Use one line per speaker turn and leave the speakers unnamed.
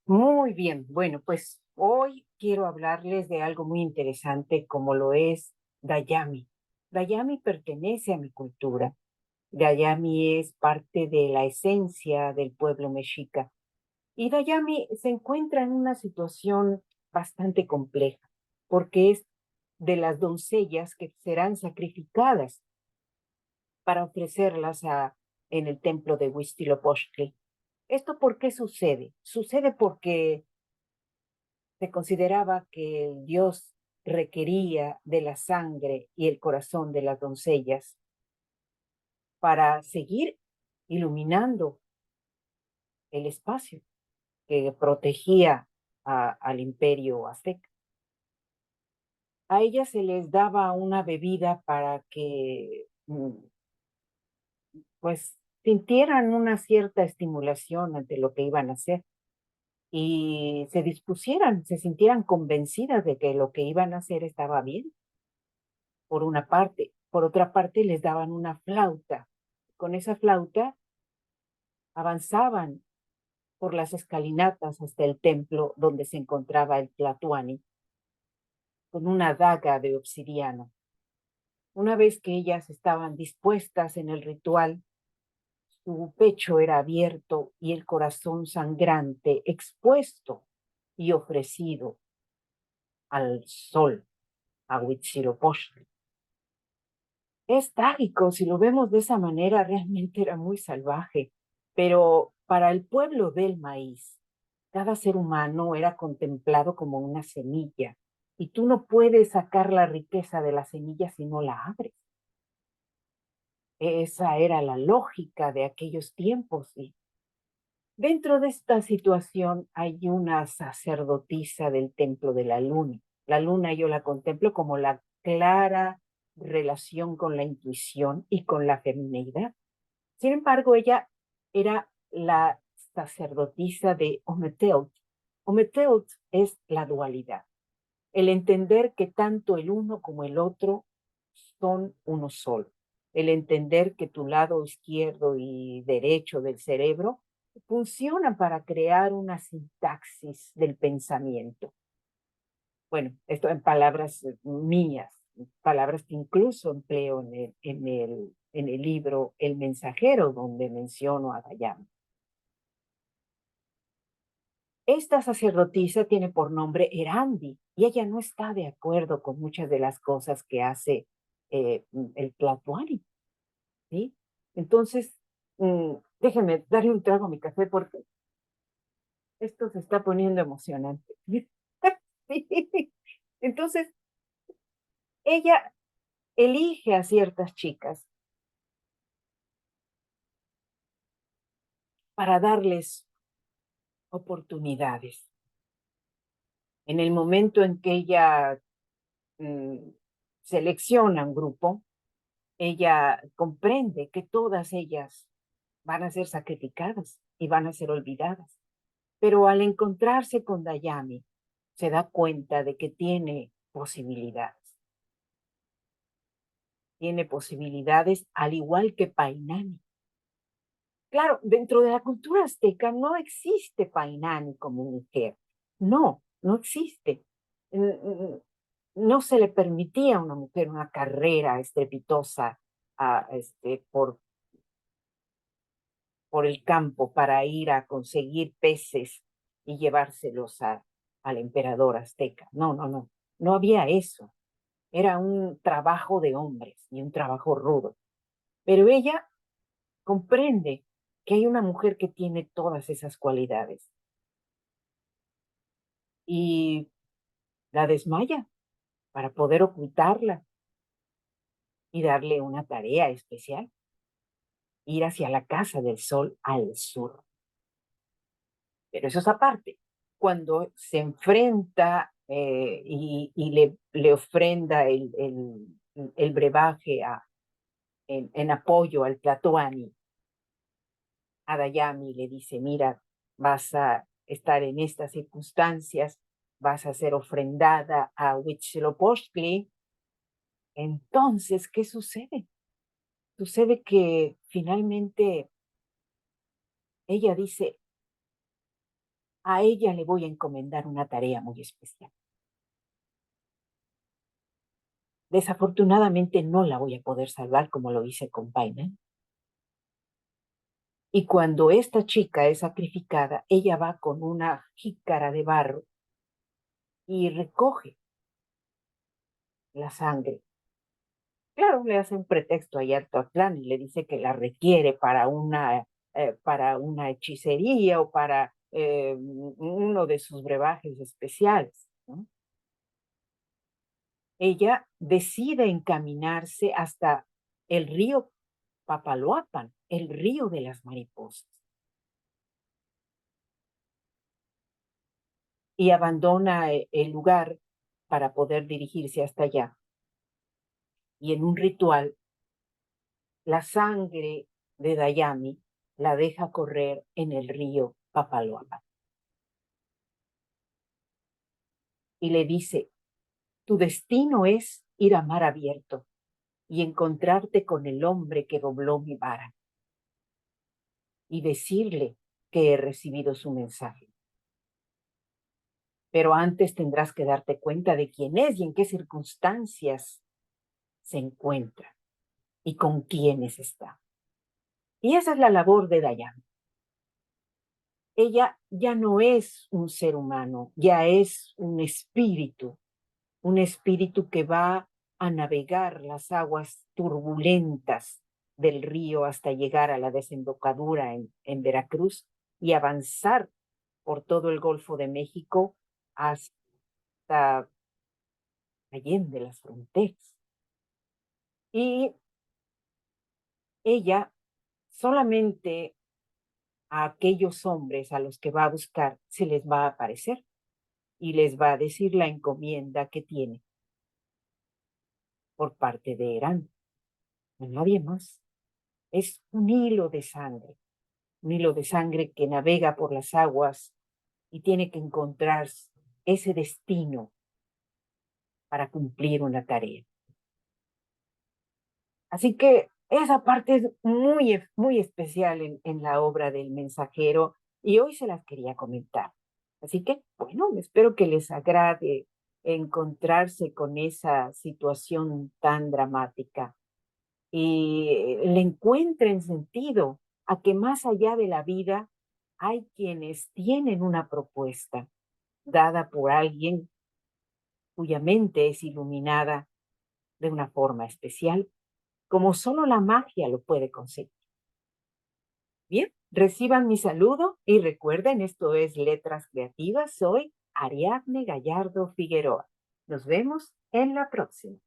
Muy bien, bueno, pues hoy quiero hablarles de algo muy interesante como lo es Dayami. Dayami pertenece a mi cultura. Dayami es parte de la esencia del pueblo mexica. Y Dayami se encuentra en una situación bastante compleja, porque es de las doncellas que serán sacrificadas para ofrecerlas en el templo de Huitzilopochtli. ¿Esto por qué sucede? Sucede porque se consideraba que el dios requería de la sangre y el corazón de las doncellas para seguir iluminando el espacio que protegía al imperio azteca. A ellas se les daba una bebida para que pues sintieran una cierta estimulación ante lo que iban a hacer y se dispusieran, se sintieran convencidas de que lo que iban a hacer estaba bien, por una parte. Por otra parte, les daban una flauta. Con esa flauta avanzaban por las escalinatas hasta el templo donde se encontraba el Tlatuani, con una daga de obsidiana. Una vez que ellas estaban dispuestas en el ritual, su pecho era abierto y el corazón sangrante expuesto y ofrecido al sol, a Huitzilopochtli. Es trágico, si lo vemos de esa manera, realmente era muy salvaje, pero para el pueblo del maíz, cada ser humano era contemplado como una semilla, y tú no puedes sacar la riqueza de la semilla si no la abres. Esa era la lógica de aquellos tiempos, y dentro de esta situación hay una sacerdotisa del templo de la luna. La luna yo la contemplo como la clara relación con la intuición y con la femineidad. Sin embargo, ella era la sacerdotisa de Ometeotl. Ometeotl es la dualidad, el entender que tanto el uno como el otro son uno solo, el entender que tu lado izquierdo y derecho del cerebro funcionan para crear una sintaxis del pensamiento. Bueno, esto en palabras mías, palabras que incluso empleo en el libro El Mensajero, donde menciono a Dayana. Esta sacerdotisa tiene por nombre Erandi y ella no está de acuerdo con muchas de las cosas que hace el Tlatuani, ¿sí? Entonces, déjenme darle un trago a mi café porque esto se está poniendo emocionante. Sí. Entonces, ella elige a ciertas chicas para darles oportunidades. En el momento en que ella mm, selecciona un grupo, ella comprende que todas ellas van a ser sacrificadas y van a ser olvidadas. Pero al encontrarse con Dayami, se da cuenta de que tiene posibilidades. Tiene posibilidades al igual que Painani. Claro, dentro de la cultura azteca no existe Painani como mujer. No, no existe. No se le permitía a una mujer una carrera estrepitosa por el campo para ir a conseguir peces y llevárselos al emperador azteca. No, no, no. No había eso. Era un trabajo de hombres y un trabajo rudo. Pero ella comprende que hay una mujer que tiene todas esas cualidades y la desmaya para poder ocultarla y darle una tarea especial, ir hacia la casa del sol al sur. Pero eso es aparte. Cuando se enfrenta y le ofrenda el brebaje en apoyo al Tlatoani, a Dayami le dice, mira, vas a estar en estas circunstancias, vas a ser ofrendada a Huitzilopochtli. Entonces, ¿qué sucede? Sucede que finalmente ella dice, A ella le voy a encomendar una tarea muy especial. Desafortunadamente no la voy a poder salvar como lo hice con Paimon. Y cuando esta chica es sacrificada, ella va con una jícara de barro y recoge la sangre. Claro, le hace un pretexto a Yartoaclán y le dice que la requiere para una hechicería o para uno de sus brebajes especiales, ¿no? Ella decide encaminarse hasta el río Papaloapan, el río de las mariposas, y abandona el lugar para poder dirigirse hasta allá. Y en un ritual, la sangre de Dayami la deja correr en el río Papaloapan. Y le dice, tu destino es ir a mar abierto y encontrarte con el hombre que dobló mi vara y decirle que he recibido su mensaje. Pero antes tendrás que darte cuenta de quién es y en qué circunstancias se encuentra y con quiénes está. Y esa es la labor de Dayan. Ella ya no es un ser humano, ya es un espíritu que va a navegar las aguas turbulentas del río hasta llegar a la desembocadura en Veracruz y avanzar por todo el Golfo de México hasta allende las fronteras. Y ella solamente a aquellos hombres a los que va a buscar se les va a aparecer y les va a decir la encomienda que tiene por parte de Herán. A nadie más. Es un hilo de sangre que navega por las aguas y tiene que encontrar ese destino para cumplir una tarea. Así que esa parte es muy especial en la obra del mensajero y hoy se las quería comentar. Así que, bueno, espero que les agrade encontrarse con esa situación tan dramática y le encuentren sentido a que más allá de la vida hay quienes tienen una propuesta dada por alguien cuya mente es iluminada de una forma especial, como solo la magia lo puede conseguir. Bien, reciban mi saludo y recuerden, esto es Letras Creativas. Soy Ariadne Gallardo Figueroa. Nos vemos en la próxima.